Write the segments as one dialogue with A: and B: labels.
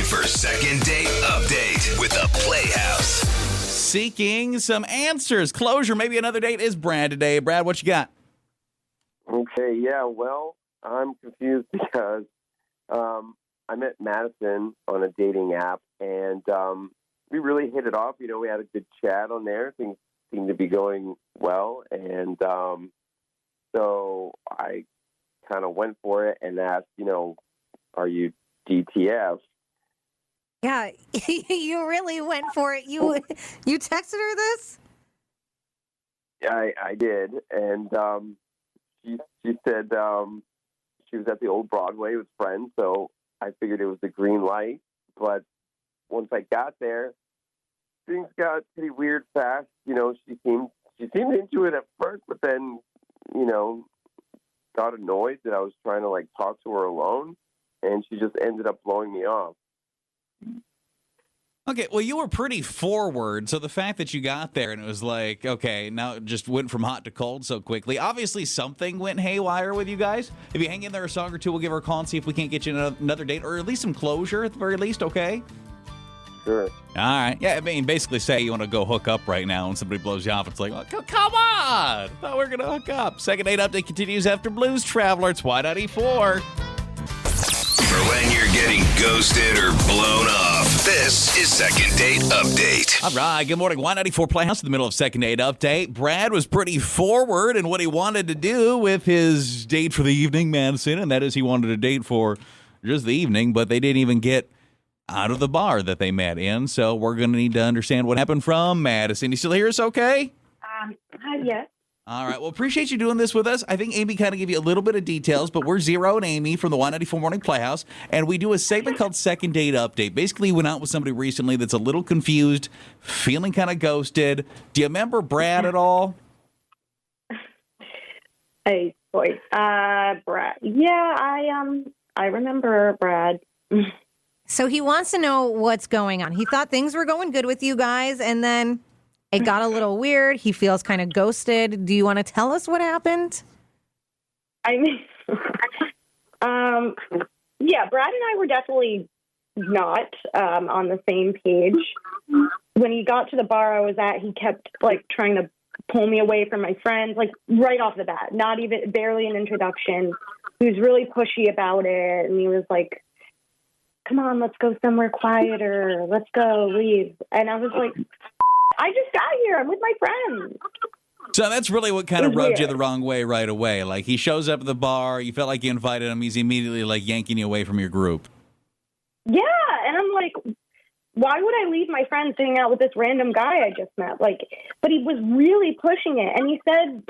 A: for Second Date Update with the Playhouse.
B: Seeking some answers, closure, maybe another date is Brad today. Brad, what you got?
C: Okay, yeah, well, I'm confused because I met Madison on a dating app, and we really hit it off. You know, we had a good chat on there. Things seemed to be going well, and so I kind of went for it and asked, are you DTF?
D: Yeah, you really went for it. You texted her this?
C: Yeah, I did, and she said she was at the old Broadway with friends, so I figured it was a green light. But once I got there, things got pretty weird fast. She seemed into it at first, but then got annoyed that I was trying to talk to her alone, and she just ended up blowing me off.
B: Okay, well, you were pretty forward, so the fact that you got there and it was like, okay, now it just went from hot to cold so quickly. Obviously, something went haywire with you guys. If you hang in there a song or two, we'll give her a call and see if we can't get you another date, or at least some closure at the very least, okay?
C: Sure.
B: All right. Yeah, I mean, basically say you want to go hook up right now and somebody blows you off. It's like, oh, come on! I thought we were going to hook up. Second Date Update continues after Blues Traveler. It's Y94.
A: For when you're getting ghosted or blown off, this is Second Date Update.
B: All right, good morning. Y94 Playhouse in the middle of Second Date Update. Brad was pretty forward in what he wanted to do with his date for the evening, Madison, and that is he wanted a date for just the evening, but they didn't even get out of the bar that they met in, so we're going to need to understand what happened from Madison. You still hear us okay?
E: Yes.
B: All right. Well, appreciate you doing this with us. I think Amy kind of gave you a little bit of details, but we're Zero and Amy from the Y94 Morning Playhouse, and we do a segment called Second Date Update. Basically, you went out with somebody recently that's a little confused, feeling kind of ghosted. Do you remember Brad at all?
E: Hey, boy. Brad. Yeah, I remember Brad.
D: So he wants to know what's going on. He thought things were going good with you guys, and then it got a little weird. He feels kind of ghosted. Do you want to tell us what happened?
E: I mean, yeah, Brad and I were definitely not on the same page. When he got to the bar I was at, he kept trying to pull me away from my friends, right off the bat. Not even barely an introduction. He was really pushy about it, and he was like, "Come on, let's go somewhere quieter. Let's go, leave." And I was like, I just got here. I'm with my friends.
B: So that's really what kind of rubbed you
E: weird.
B: the wrong way right away. Like, he shows up at the bar, you felt like you invited him, he's immediately yanking you away from your group.
E: Yeah, and I'm like, why would I leave my friends to hang out with this random guy I just met? But he was really pushing it, and he said,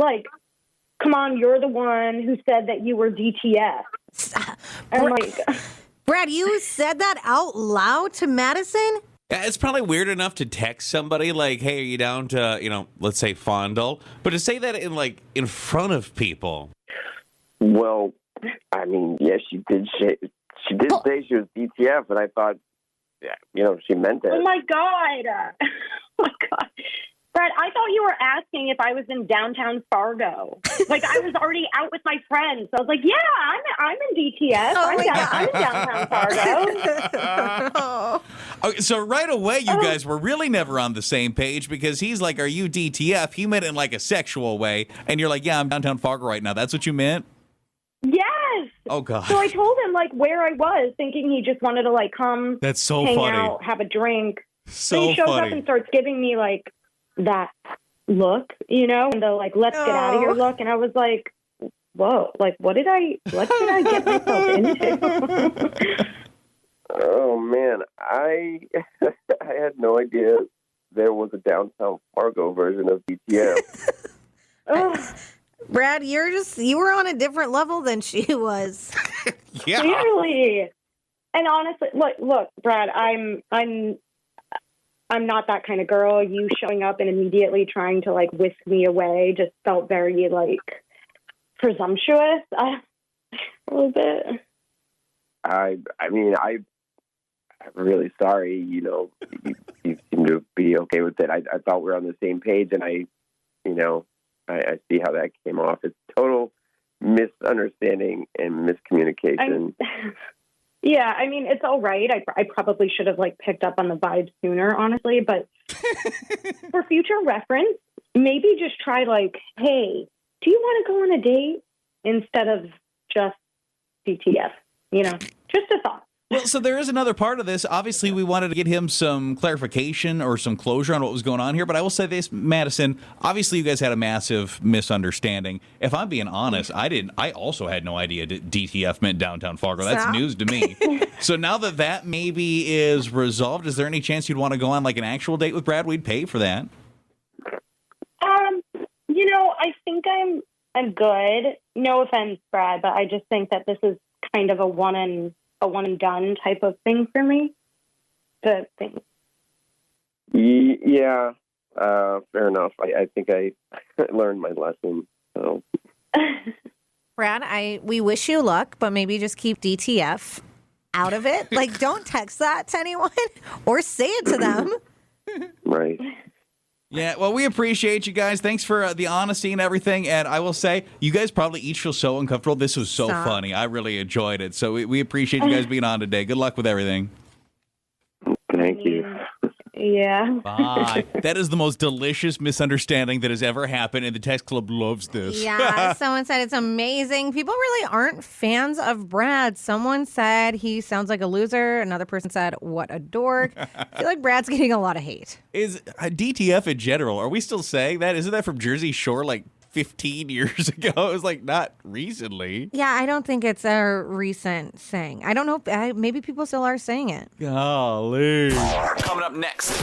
E: "Come on, you're the one who said that you were DTF." And
D: Brad, you said that out loud to Madison?
B: Yeah, it's probably weird enough to text somebody like, "Hey, are you down to, let's say fondle?" But to say that in front of people.
C: Well, I mean, yeah, she did say she was DTF, and I thought, she meant it.
E: oh my God. Oh my God. Brad, I thought you were asking if I was in downtown Fargo. I was already out with my friends. So I was like, yeah, I'm in DTF. I'm in downtown Fargo.
B: Okay, so right away, you guys were really never on the same page, because he's like, "Are you DTF?" He meant it in a sexual way, and you're like, "Yeah, I'm downtown Fargo right now." That's what you meant?
E: Yes.
B: Oh, God.
E: So I told him where I was, thinking he just wanted to come
B: That's so
E: hang
B: funny.
E: out, have a drink.
B: So
E: he shows
B: funny.
E: up and starts giving me that look, and the let's get out of here look, and I was like, whoa, what did I get myself into?
C: Oh man, I had no idea there was a downtown Fargo version of DTF.
D: Brad, you were on a different level than she was.
B: Yeah.
E: Clearly. And honestly, look, Brad, I'm not that kind of girl. You showing up and immediately trying to whisk me away just felt very presumptuous. A little bit.
C: I'm really sorry. You seem to be okay with it. I thought we were on the same page, and I see how that came off. It's total misunderstanding and miscommunication.
E: Yeah, I mean, it's all right. I probably should have picked up on the vibe sooner, honestly. But for future reference, maybe just try hey, do you want to go on a date instead of just DTF? Just a thought.
B: Well, so there is another part of this. Obviously, we wanted to get him some clarification or some closure on what was going on here. But I will say this, Madison, obviously you guys had a massive misunderstanding. If I'm being honest, I also had no idea that DTF meant downtown Fargo. That's news to me. So now that maybe is resolved, is there any chance you'd want to go on an actual date with Brad? We'd pay for that.
E: I think I'm good. No offense, Brad, but I just think that this is kind of a one and done type of thing for me. The thing.
C: Yeah, fair enough. I think I learned my lesson. So,
D: Brad, we wish you luck, but maybe just keep DTF out of it. Don't text that to anyone or say it to them.
C: Right.
B: Yeah, well, we appreciate you guys. Thanks for the honesty and everything. And I will say, you guys probably each feel so uncomfortable. This was so funny. I really enjoyed it. So we appreciate you guys being on today. Good luck with everything.
C: Thank you.
E: Yeah.
B: Bye. That is the most delicious misunderstanding that has ever happened, and the text club loves this.
D: Yeah, someone said it's amazing. People really aren't fans of Brad. Someone said he sounds like a loser. Another person said, what a dork. I feel like Brad's getting a lot of hate.
B: Is DTF in general, are we still saying that? Isn't that from Jersey Shore 15 years ago? It was not recently.
D: Yeah, I don't think it's a recent saying. I don't know. Maybe people still are saying it.
B: Golly.
A: Coming up next.